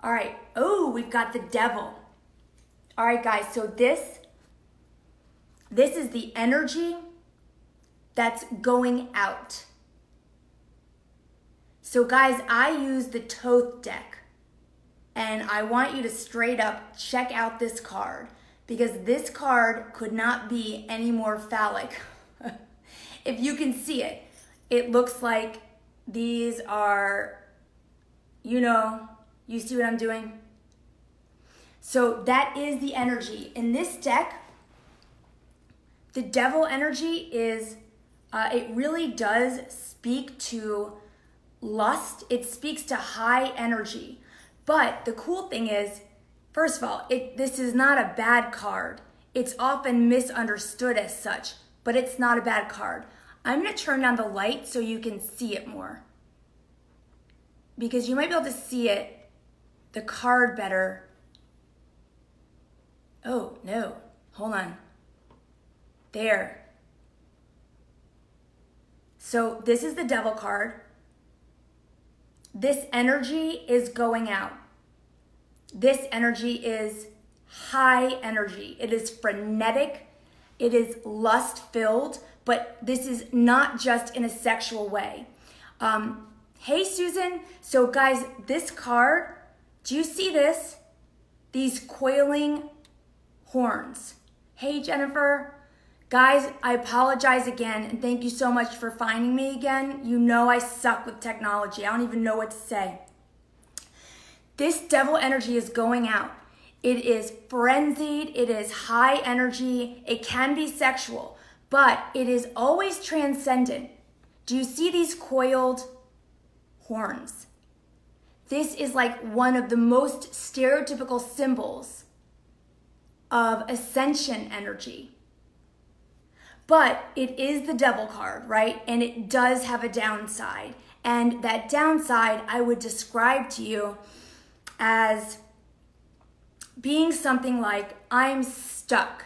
All right. Oh, we've got the devil. All right, guys. So this is the energy that's going out. So guys, I use the Thoth deck, and I want you to straight up check out this card, because this card could not be any more phallic. If you can see it, it looks like these are, you see what I'm doing? So that is the energy. In this deck, the devil energy is, it really does speak to lust. It speaks to high energy. But the cool thing is, first of all, this is not a bad card. It's often misunderstood as such, but it's not a bad card. I'm going to turn down the light so you can see it more, because you might be able to see it, the card better. Oh, no. Hold on. There. So this is the devil card. This energy is going out. This energy is high energy. It is frenetic. It is lust-filled, but this is not just in a sexual way. Hey, Susan. So guys, this card, do you see this? These coiling horns. Hey, Jennifer. Guys, I apologize again, and thank you so much for finding me again. You know I suck with technology. I don't even know what to say. This devil energy is going out. It is frenzied. It is high energy. It can be sexual, but it is always transcendent. Do you see these coiled horns? This is like one of the most stereotypical symbols of ascension energy. But it is the devil card, right? And it does have a downside. And that downside I would describe to you as being something like, I'm stuck.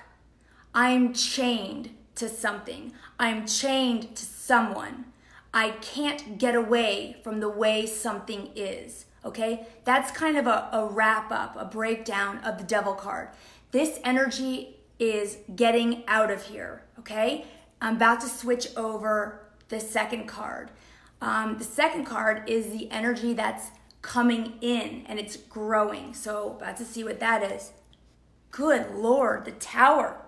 I'm chained to something. I'm chained to someone. I can't get away from the way something is, okay? That's kind of a wrap up, a breakdown of the devil card. This energy is getting out of here, okay? I'm about to switch over the second card. The second card is the energy that's coming in and it's growing. So about to see what that is. Good Lord, the Tower.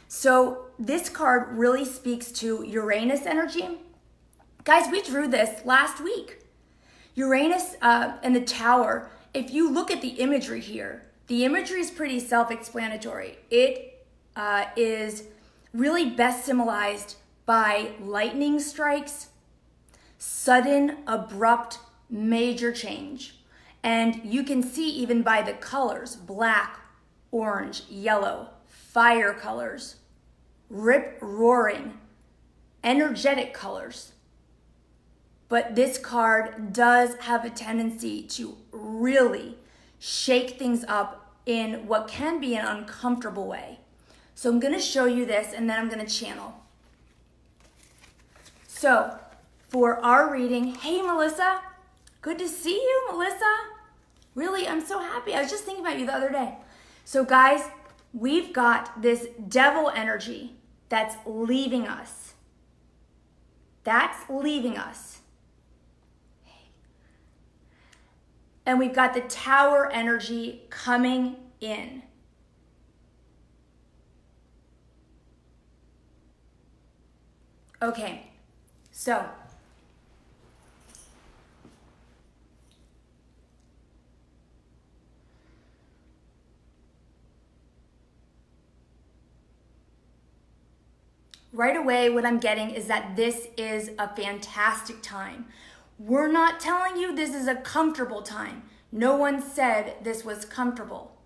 So this card really speaks to Uranus energy. Guys, we drew this last week. Uranus and the Tower, if you look at the imagery here, the imagery is pretty self-explanatory. It is really best symbolized by lightning strikes, sudden, abrupt, major change. And you can see even by the colors, black, orange, yellow, fire colors, rip-roaring, energetic colors. But this card does have a tendency to really shake things up in what can be an uncomfortable way. So I'm going to show you this and then I'm going to channel. So for our reading, hey Melissa, good to see you, Melissa. Really, I'm so happy. I was just thinking about you the other day. So guys, we've got this devil energy that's leaving us. That's leaving us. And we've got the Tower energy coming in. Okay, so right away what I'm getting is that this is a fantastic time. We're not telling you this is a comfortable time. No one said this was comfortable.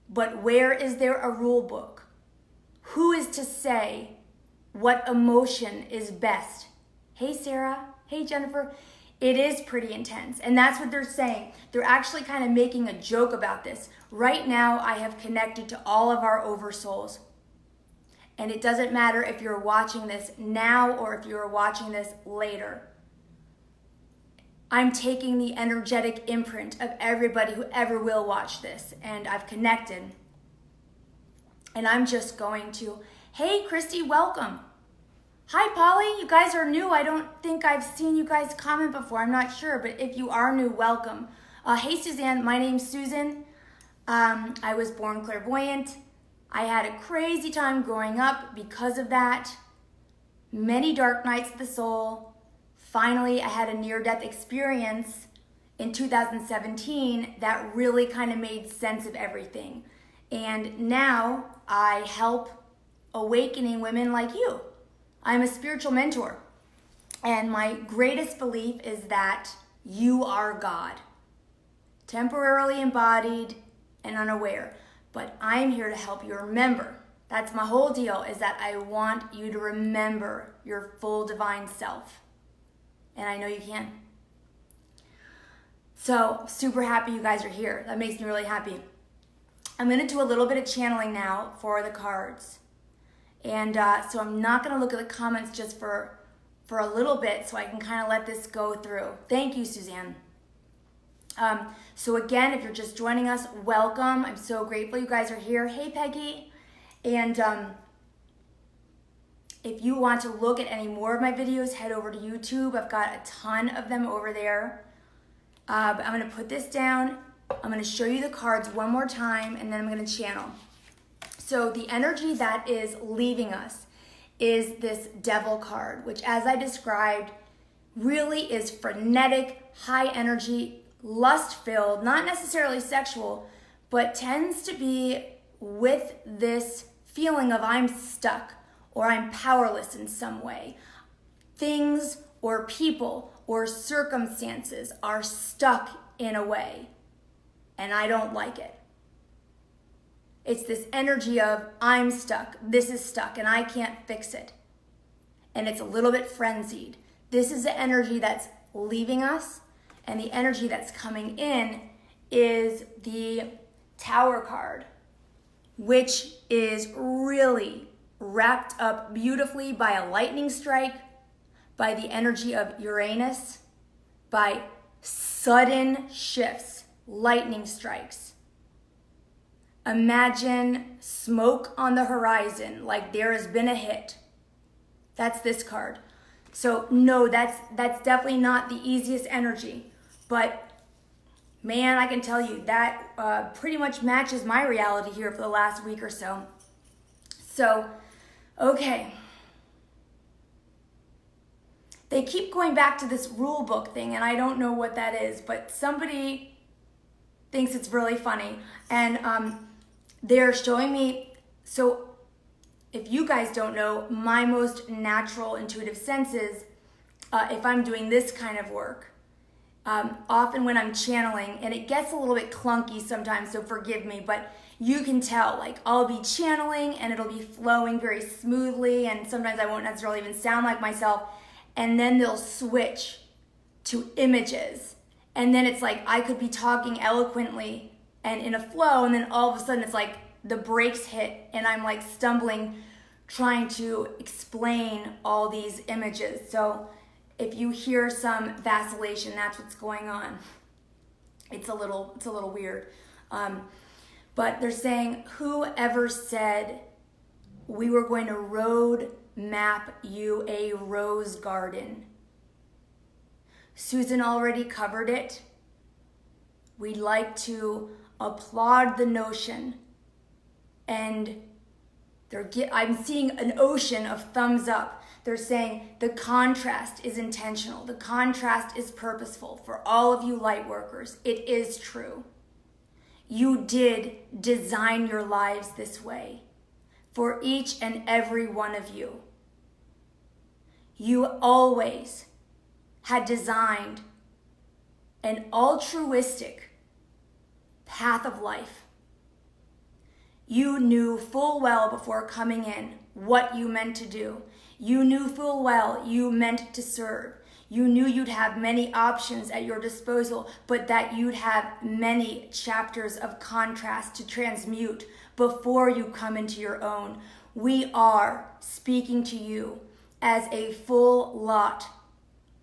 But where is there a rule book? Who is to say what emotion is best? Hey, Sarah. Hey, Jennifer. It is pretty intense. And that's what they're saying. They're actually kind of making a joke about this. Right now, I have connected to all of our oversouls. And it doesn't matter if you're watching this now or if you're watching this later. I'm taking the energetic imprint of everybody who ever will watch this, and I've connected. And I'm just going to, hey, Christy, welcome. Hi, Polly, you guys are new. I don't think I've seen you guys comment before. I'm not sure, but if you are new, welcome. Hey, Suzanne, my name's Susan. I was born clairvoyant. I had a crazy time growing up because of that. Many dark nights of the soul. Finally, I had a near-death experience in 2017 that really kind of made sense of everything. And now I help awakening women like you. I'm a spiritual mentor. And my greatest belief is that you are God, temporarily embodied and unaware. But I'm here to help you remember. That's my whole deal, is that I want you to remember your full divine self. And I know you can. So, super happy you guys are here. That makes me really happy. I'm going to do a little bit of channeling now for the cards. And so I'm not going to look at the comments just for a little bit, so I can kind of let this go through. Thank you, Suzanne. So again, if you're just joining us, welcome. I'm so grateful you guys are here. Hey, Peggy. And if you want to look at any more of my videos, head over to YouTube. I've got a ton of them over there. But I'm going to put this down. I'm going to show you the cards one more time, and then I'm going to channel. So the energy that is leaving us is this Devil card, which, as I described, really is frenetic, high energy, lust-filled, not necessarily sexual, but tends to be with this feeling of I'm stuck or I'm powerless in some way. Things or people or circumstances are stuck in a way, and I don't like it. It's this energy of I'm stuck, this is stuck, and I can't fix it. And it's a little bit frenzied. This is the energy that's leaving us, and the energy that's coming in is the Tower card, which is really wrapped up beautifully by a lightning strike, by the energy of Uranus, by sudden shifts, lightning strikes. Imagine smoke on the horizon, like there has been a hit. That's this card. So no, that's definitely not the easiest energy, but man, I can tell you that pretty much matches my reality here for the last week or so. So, okay. They keep going back to this rule book thing, and I don't know what that is, but somebody thinks it's really funny. And they're showing me, so if you guys don't know, my most natural intuitive senses, if I'm doing this kind of work, often when I'm channeling, and it gets a little bit clunky sometimes, so forgive me, but you can tell, like I'll be channeling and it'll be flowing very smoothly, and sometimes I won't necessarily even sound like myself, and then they'll switch to images, and then it's like I could be talking eloquently and in a flow, and then all of a sudden it's like the brakes hit and I'm like stumbling trying to explain all these images. So if you hear some vacillation, that's what's going on. It's a little weird. But they're saying, whoever said we were going to road map you a rose garden? Susan already covered it. We'd like to applaud the notion, and I'm seeing an ocean of thumbs up. They're saying the contrast is intentional. The contrast is purposeful. For all of you light workers, it is true. You did design your lives this way for each and every one of you. You always had designed an altruistic path of life. You knew full well before coming in what you meant to do. You knew full well you meant to serve. You knew you'd have many options at your disposal, but that you'd have many chapters of contrast to transmute before you come into your own. We are speaking to you as a full lot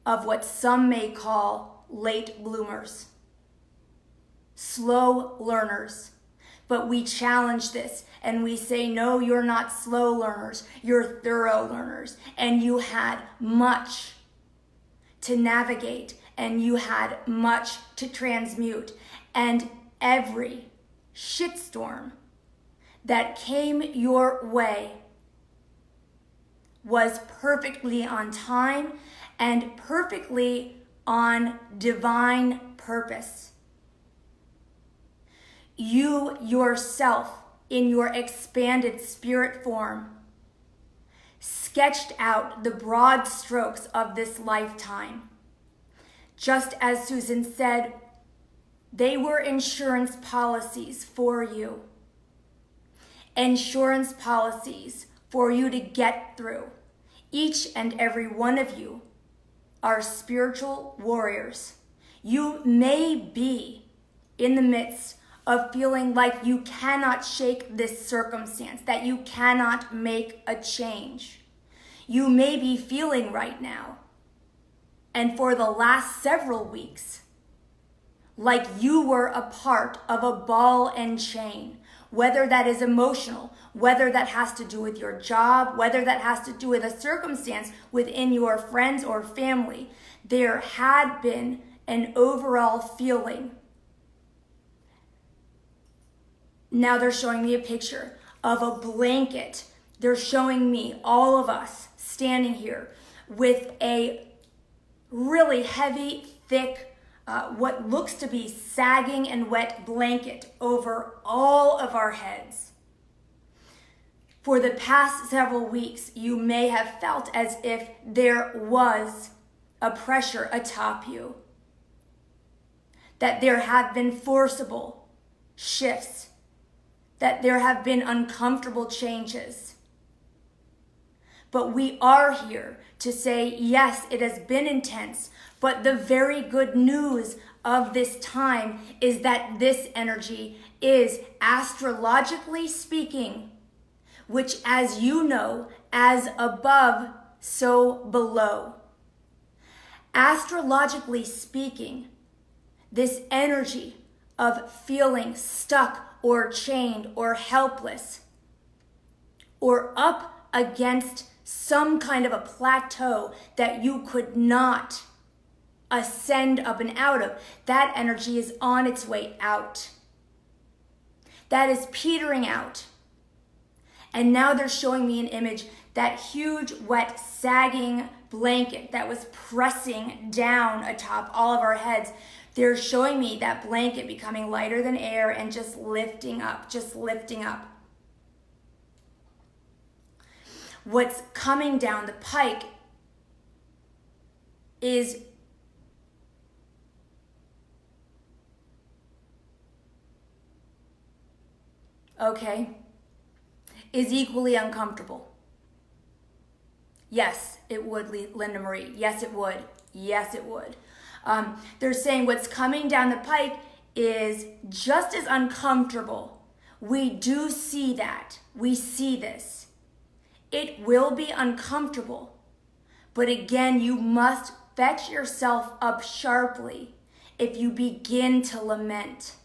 of what some may call late bloomers, slow learners. But we challenge this and we say, no, you're not slow learners, you're thorough learners. And you had much to navigate and you had much to transmute. And every shitstorm that came your way was perfectly on time and perfectly on divine purpose. You yourself, in your expanded spirit form, sketched out the broad strokes of this lifetime. Just as Susan said, they were insurance policies for you. Insurance policies for you to get through. Each and every one of you are spiritual warriors. You may be in the midst of feeling like you cannot shake this circumstance, that you cannot make a change. You may be feeling right now, and for the last several weeks, like you were a part of a ball and chain, whether that is emotional, whether that has to do with your job, whether that has to do with a circumstance within your friends or family. There had been an overall feeling. Now they're showing me a picture of a blanket. They're showing me all of us standing here with a really heavy, thick, what looks to be sagging and wet blanket over all of our heads. For the past several weeks, you may have felt as if there was a pressure atop you, that there have been forcible shifts, that there have been uncomfortable changes. But we are here to say, yes, it has been intense, but the very good news of this time is that this energy is, astrologically speaking, which, as you know, as above, so below. Astrologically speaking, this energy of feeling stuck or chained or helpless or up against some kind of a plateau that you could not ascend up and out of, that energy is on its way out. That is petering out. And now they're showing me an image, that huge, wet, sagging blanket that was pressing down atop all of our heads. They're showing me that blanket becoming lighter than air and just lifting up, just lifting up. What's coming down the pike is equally uncomfortable. Yes, it would, Linda Marie. Yes, it would. Yes, it would. They're saying what's coming down the pike is just as uncomfortable. We do see that. We see this. It will be uncomfortable. But again, you must fetch yourself up sharply if you begin to lament.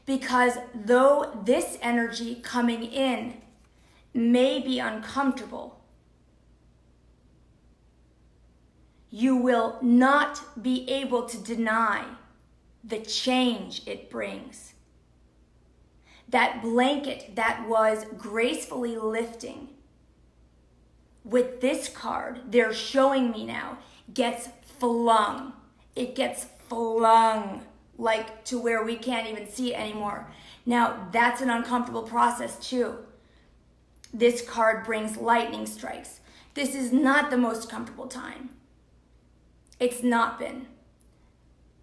Because though this energy coming in may be uncomfortable, you will not be able to deny the change it brings. That blanket that was gracefully lifting, with this card, they're showing me now, gets flung. It gets flung, like to where we can't even see it anymore. Now, that's an uncomfortable process too. This card brings lightning strikes. This is not the most comfortable time. It's not been.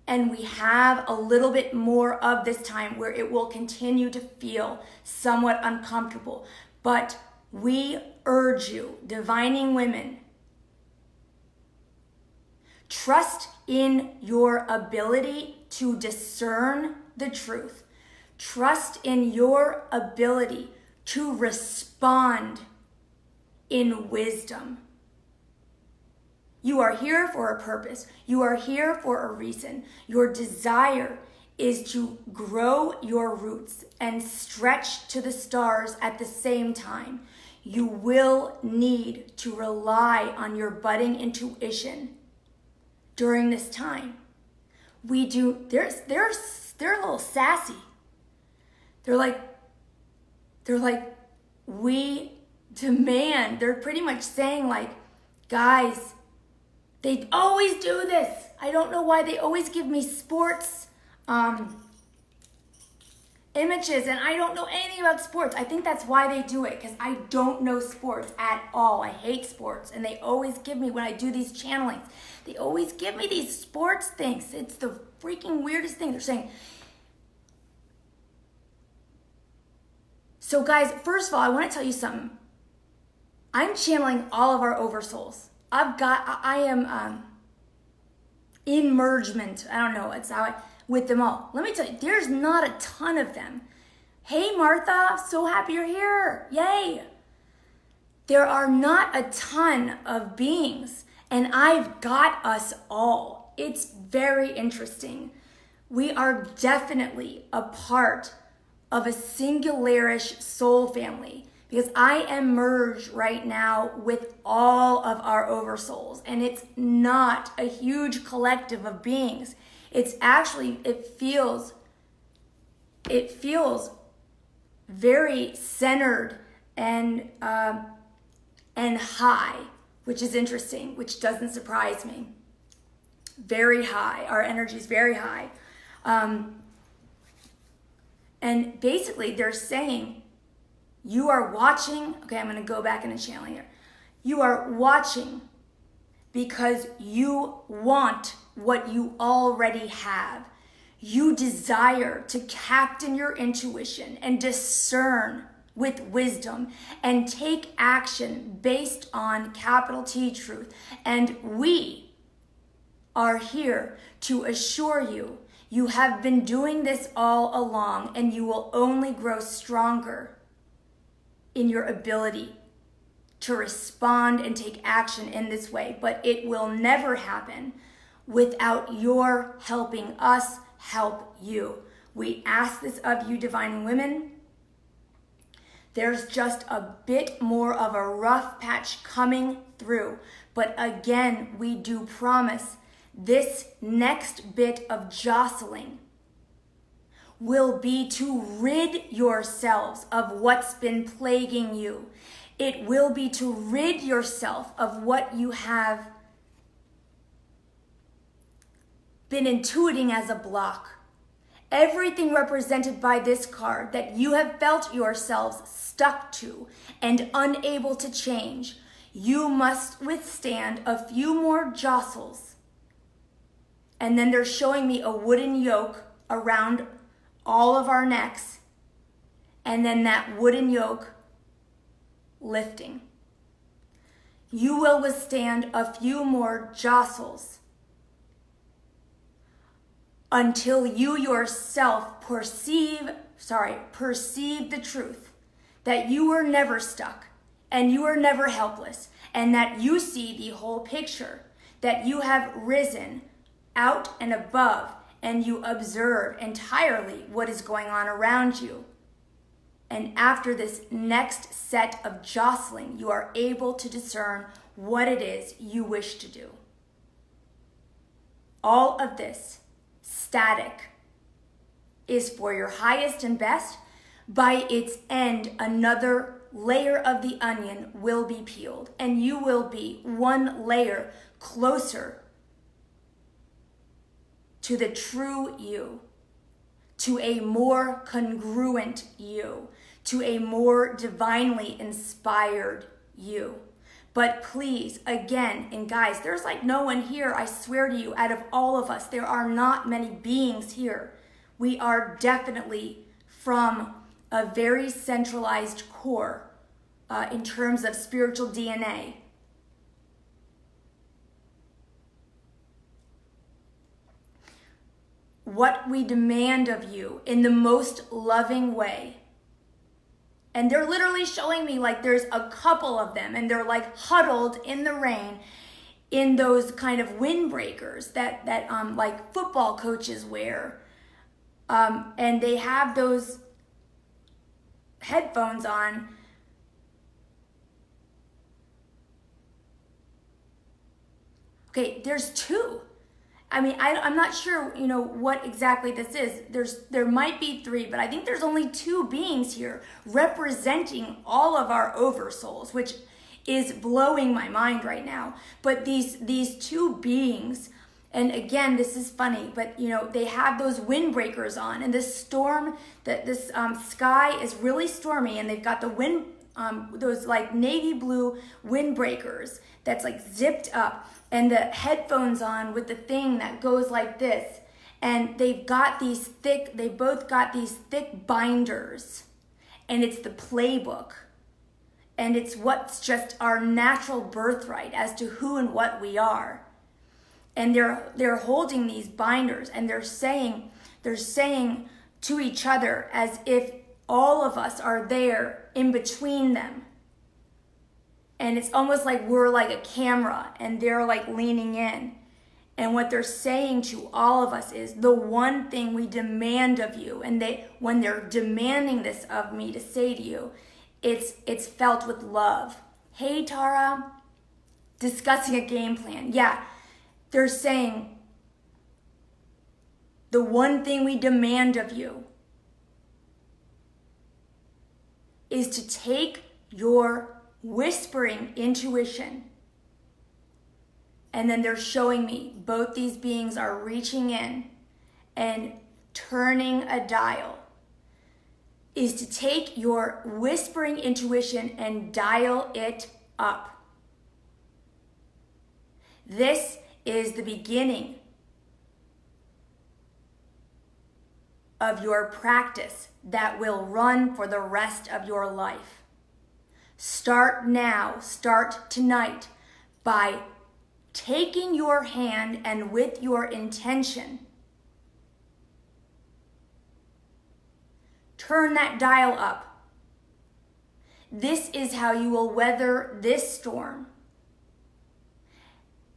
And we have a little bit more of this time where it will continue to feel somewhat uncomfortable. But we urge you, divining women, trust in your ability to discern the truth. Trust in your ability to respond in wisdom. You are here for a purpose. You are here for a reason. Your desire is to grow your roots and stretch to the stars at the same time. You will need to rely on your budding intuition during this time. They're a little sassy. They're like, we demand. They're pretty much saying like, guys, they always do this. I don't know why they always give me sports images, and I don't know anything about sports. I think that's why they do it, because I don't know sports at all. I hate sports, and they always give me, when I do these channelings, they always give me these sports things. It's the freaking weirdest thing. They're saying, so guys, first of all, I want to tell you something. I'm channeling all of our oversouls. I am in mergement. I don't know. It's how with them all. Let me tell you, there's not a ton of them. Hey, Martha, so happy you're here. Yay. There are not a ton of beings, and I've got us all. It's very interesting. We are definitely a part of a singularish soul family, because I am merged right now with all of our oversouls, and it's not a huge collective of beings. It's actually, it feels very centered and high, which is interesting, which doesn't surprise me. Very high. Our energy is very high. And basically they're saying, you are watching. Okay, I'm going to go back into channeling here. You are watching because you want what you already have. You desire to captain your intuition and discern with wisdom and take action based on capital T truth. And we are here to assure you, you have been doing this all along, and you will only grow stronger in your ability to respond and take action in this way. But it will never happen without your helping us help you. We ask this of you, divine women. There's just a bit more of a rough patch coming through. But again, we do promise this next bit of jostling will be to rid yourselves of what's been plaguing you. It will be to rid yourself of what you have been intuiting as a block. Everything represented by this card that you have felt yourselves stuck to and unable to change, you must withstand a few more jostles. And then they're showing me a wooden yoke around all of our necks, and then that wooden yoke lifting. You will withstand a few more jostles until you yourself perceive the truth that you were never stuck and you were never helpless, and that you see the whole picture, that you have risen out and above, and you observe entirely what is going on around you. And after this next set of jostling, you are able to discern what it is you wish to do. All of this static is for your highest and best. By its end, another layer of the onion will be peeled, and you will be one layer closer to the true you, to a more congruent you, to a more divinely inspired you. But please, again, and guys, there's like no one here, I swear to you, out of all of us, there are not many beings here. We are definitely from a very centralized core in terms of spiritual DNA. What we demand of you in the most loving way. And they're literally showing me like there's a couple of them, and they're like huddled in the rain. in those kind of windbreakers that like football coaches wear. And they have those headphones on. Okay, there's two. I mean, I'm not sure, what exactly this is. There might be three, but I think there's only two beings here representing all of our oversouls, which is blowing my mind right now. But these two beings, and again, this is funny, but they have those windbreakers on, and this storm, this sky is really stormy, and they've got the wind, those like navy blue windbreakers that's like zipped up, and the headphones on with the thing that goes like this. And they both got these thick binders, and it's the playbook. And it's what's just our natural birthright as to who and what we are. And they're holding these binders, and they're saying to each other as if all of us are there in between them. And it's almost like we're like a camera, and they're like leaning in. And what they're saying to all of us is the one thing we demand of you. And when they're demanding this of me to say to you, it's felt with love. Hey, Tara, discussing a game plan. Yeah, they're saying the one thing we demand of you is to take your whispering intuition, and then they're showing me both these beings are reaching in and turning a dial, is to take your whispering intuition and dial it up. This is the beginning of your practice that will run for the rest of your life. Start now, start tonight, by taking your hand and with your intention, turn that dial up. This is how you will weather this storm.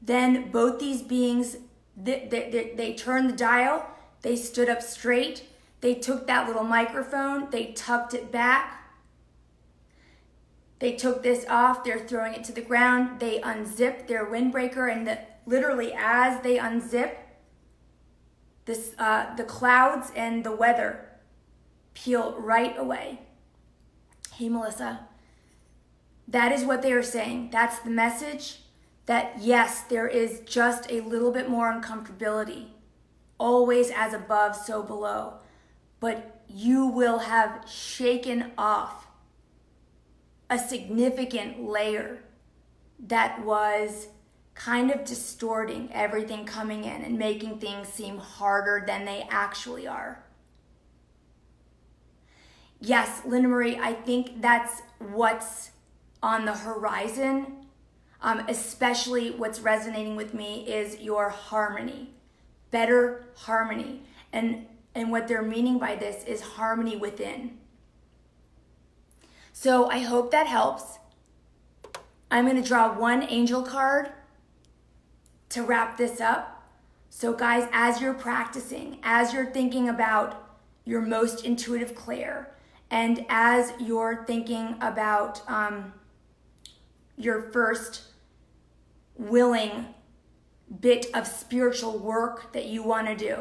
Then both these beings, they turned the dial, they stood up straight, they took that little microphone, they tucked it back. They took this off, they're throwing it to the ground, they unzip their windbreaker, and literally as they unzip, the clouds and the weather peel right away. Hey, Melissa, that is what they are saying. That's the message, that yes, there is just a little bit more uncomfortability. Always as above, so below. But you will have shaken off a significant layer that was kind of distorting everything coming in and making things seem harder than they actually are. Yes, Linda Marie, I think that's what's on the horizon. Especially what's resonating with me is your harmony, better harmony. And what they're meaning by this is harmony within. So I hope that helps. I'm going to draw one angel card to wrap this up. So guys, as you're practicing, as you're thinking about your most intuitive clair, and as you're thinking about your first willing bit of spiritual work that you want to do,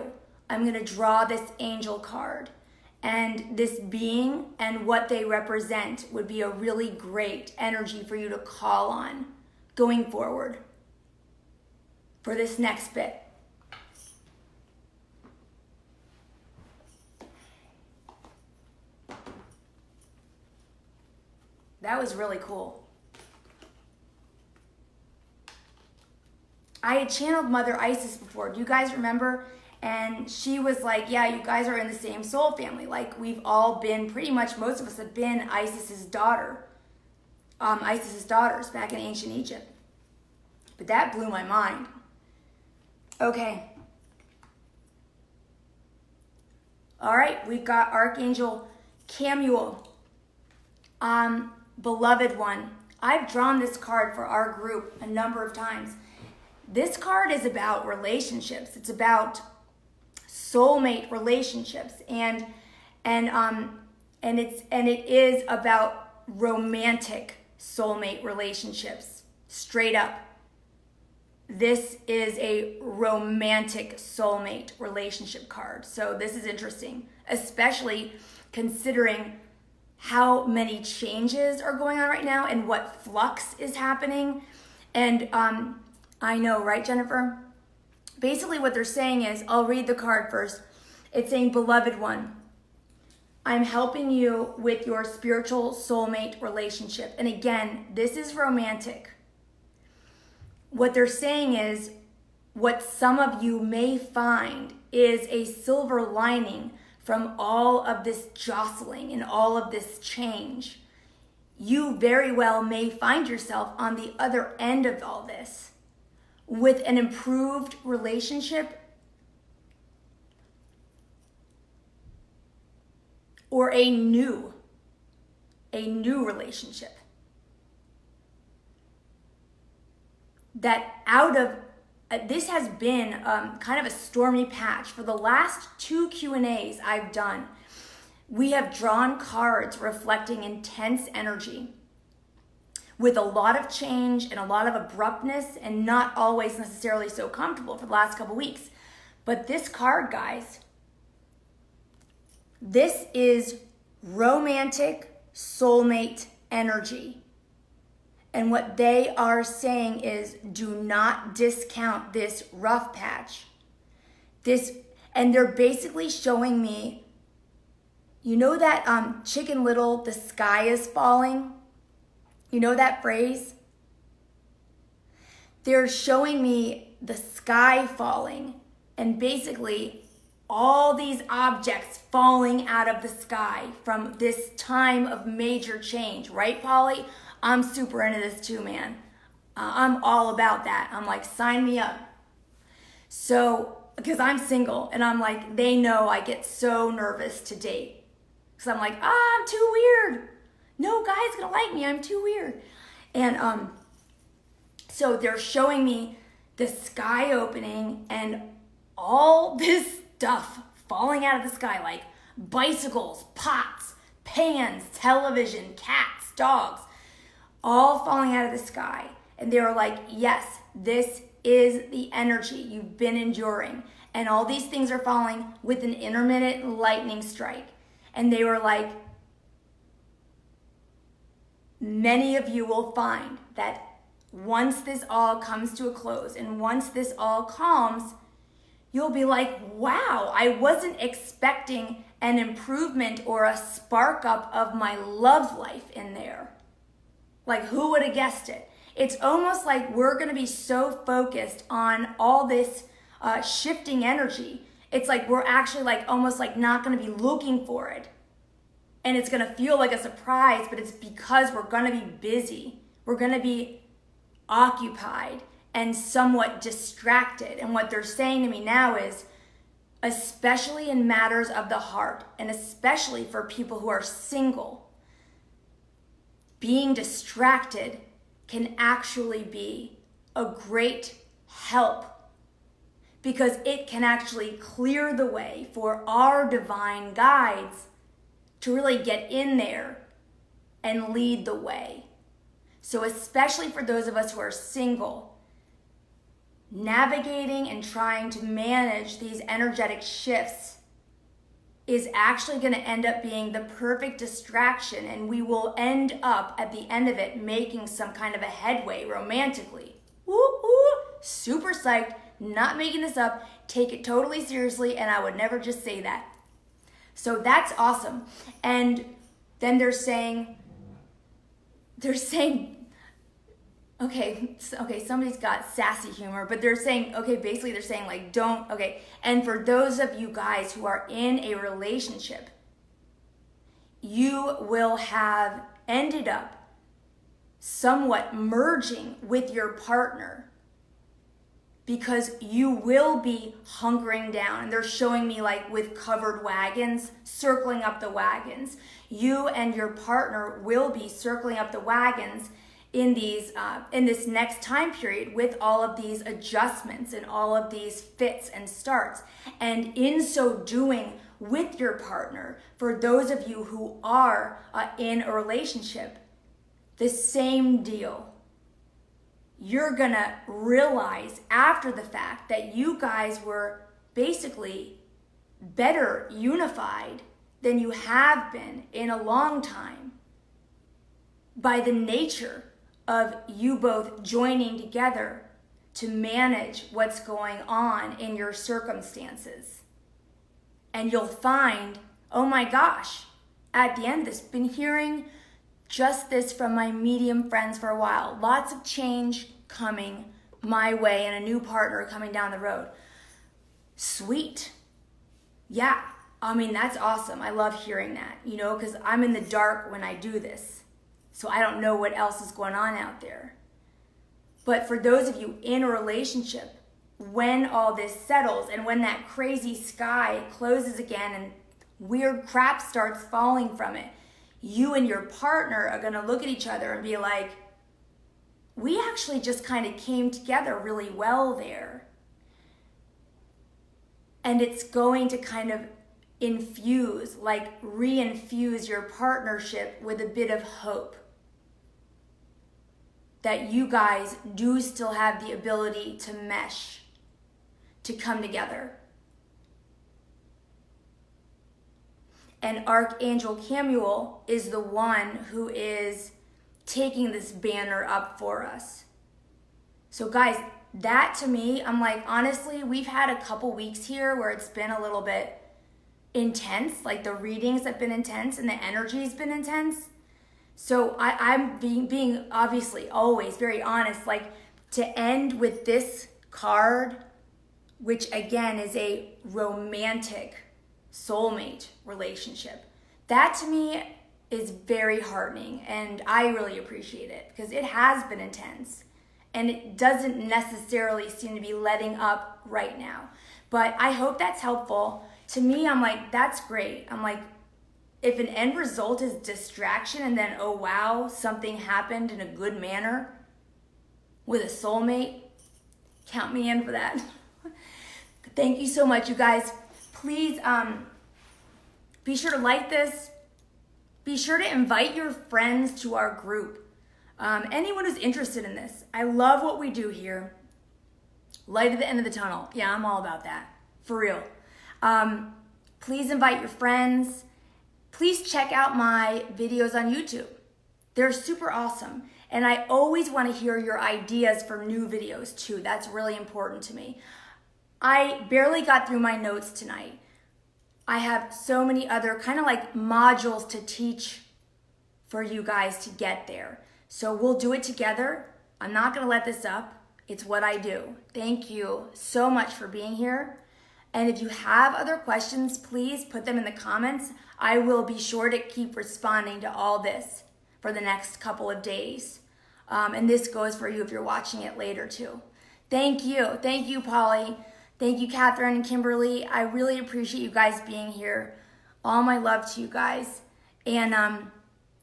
I'm going to draw this angel card. And this being and what they represent would be a really great energy for you to call on going forward for this next bit. That was really cool. I had channeled Mother Isis before. Do you guys remember? And she was like, yeah, you guys are in the same soul family. Like, we've all been, pretty much most of us have been Isis's daughters back in ancient Egypt. But that blew my mind. Okay. All right, we've got Archangel Chamuel. Beloved one. I've drawn this card for our group a number of times. This card is about relationships. It's about soulmate relationships, and it is about romantic soulmate relationships. Straight up. This is a romantic soulmate relationship card. So this is interesting, especially considering how many changes are going on right now and what flux is happening. And I know, right, Jennifer? Basically what they're saying is, I'll read the card first. It's saying, beloved one, I'm helping you with your spiritual soulmate relationship. And again, this is romantic. What they're saying is, what some of you may find is a silver lining from all of this jostling and all of this change. You very well may find yourself on the other end of all this with an improved relationship or a new relationship. That out of, this has been kind of a stormy patch. For the last 2 Q&As I've done, we have drawn cards reflecting intense energy with a lot of change and a lot of abruptness and not always necessarily so comfortable for the last couple weeks. But this card, guys, this is romantic soulmate energy. And what they are saying is, do not discount this rough patch. And they're basically showing me, you know that Chicken Little, the sky is falling? You know that phrase? They're showing me the sky falling and basically all these objects falling out of the sky from this time of major change. Right, Polly? I'm super into this too, man. I'm all about that. I'm like, sign me up. So, because I'm single and I'm like, they know I get so nervous to date. Because I'm like, I'm too weird. No guy's gonna like me, I'm too weird. And so they're showing me the sky opening and all this stuff falling out of the sky, like bicycles, pots, pans, television, cats, dogs, all falling out of the sky. And they were like, yes, this is the energy you've been enduring. And all these things are falling with an intermittent lightning strike. And they were like, many of you will find that once this all comes to a close and once this all calms, you'll be like, wow, I wasn't expecting an improvement or a spark up of my love life in there. Like, who would have guessed it? It's almost like we're going to be so focused on all this shifting energy. It's like we're actually like almost like not going to be looking for it. And it's going to feel like a surprise, but it's because we're going to be busy. We're going to be occupied and somewhat distracted. And what they're saying to me now is, especially in matters of the heart, and especially for people who are single, being distracted can actually be a great help, because it can actually clear the way for our divine guides to really get in there and lead the way. So especially for those of us who are single, navigating and trying to manage these energetic shifts is actually going to end up being the perfect distraction, and we will end up at the end of it making some kind of a headway romantically. Woo woo! Super psyched, not making this up, take it totally seriously, and I would never just say that. So that's awesome. And then they're saying, okay, somebody's got sassy humor, but they're saying, okay, basically they're saying like, don't, okay. And for those of you guys who are in a relationship, you will have ended up somewhat merging with your partner, because you will be hunkering down. And they're showing me like with covered wagons, circling up the wagons. You and your partner will be circling up the wagons in this next time period with all of these adjustments and all of these fits and starts. And in so doing with your partner, for those of you who are in a relationship, the same deal. You're gonna realize after the fact that you guys were basically better unified than you have been in a long time by the nature of you both joining together to manage what's going on in your circumstances. And you'll find, oh my gosh, at the end of this, been hearing just this from my medium friends for a while. Lots of change coming my way and a new partner coming down the road. Sweet. Yeah, I mean, that's awesome. I love hearing that, because I'm in the dark when I do this. So I don't know what else is going on out there. But for those of you in a relationship, when all this settles and when that crazy sky closes again and weird crap starts falling from it, you and your partner are going to look at each other and be like, we actually just kind of came together really well there. And it's going to kind of re-infuse your partnership with a bit of hope that you guys do still have the ability to mesh, to come together. And Archangel Chamuel is the one who is taking this banner up for us. So guys, that to me, I'm like, honestly, we've had a couple weeks here where it's been a little bit intense, like the readings have been intense and the energy's been intense. So I'm being obviously always very honest, like to end with this card, which again is a romantic soulmate relationship. That to me is very heartening, and I really appreciate it because it has been intense and it doesn't necessarily seem to be letting up right now. But I hope that's helpful. To me, I'm like, that's great. I'm like, if an end result is distraction and then, oh wow, something happened in a good manner with a soulmate, count me in for that. Thank you so much, you guys. Please be sure to like this. Be sure to invite your friends to our group. Anyone who's interested in this. I love what we do here. Light at the end of the tunnel. Yeah, I'm all about that. For real. Please invite your friends. Please check out my videos on YouTube. They're super awesome. And I always want to hear your ideas for new videos too. That's really important to me. I barely got through my notes tonight. I have so many other kind of like modules to teach for you guys to get there. So we'll do it together. I'm not going to let this up. It's what I do. Thank you so much for being here. And if you have other questions, please put them in the comments. I will be sure to keep responding to all this for the next couple of days. And this goes for you if you're watching it later too. Thank you. Thank you, Polly. Thank you, Catherine and Kimberly. I really appreciate you guys being here. All my love to you guys. And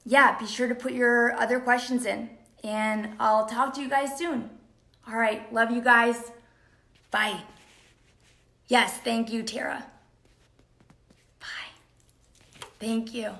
yeah, be sure to put your other questions in. And I'll talk to you guys soon. All right. Love you guys. Bye. Yes, thank you, Tara. Bye. Thank you.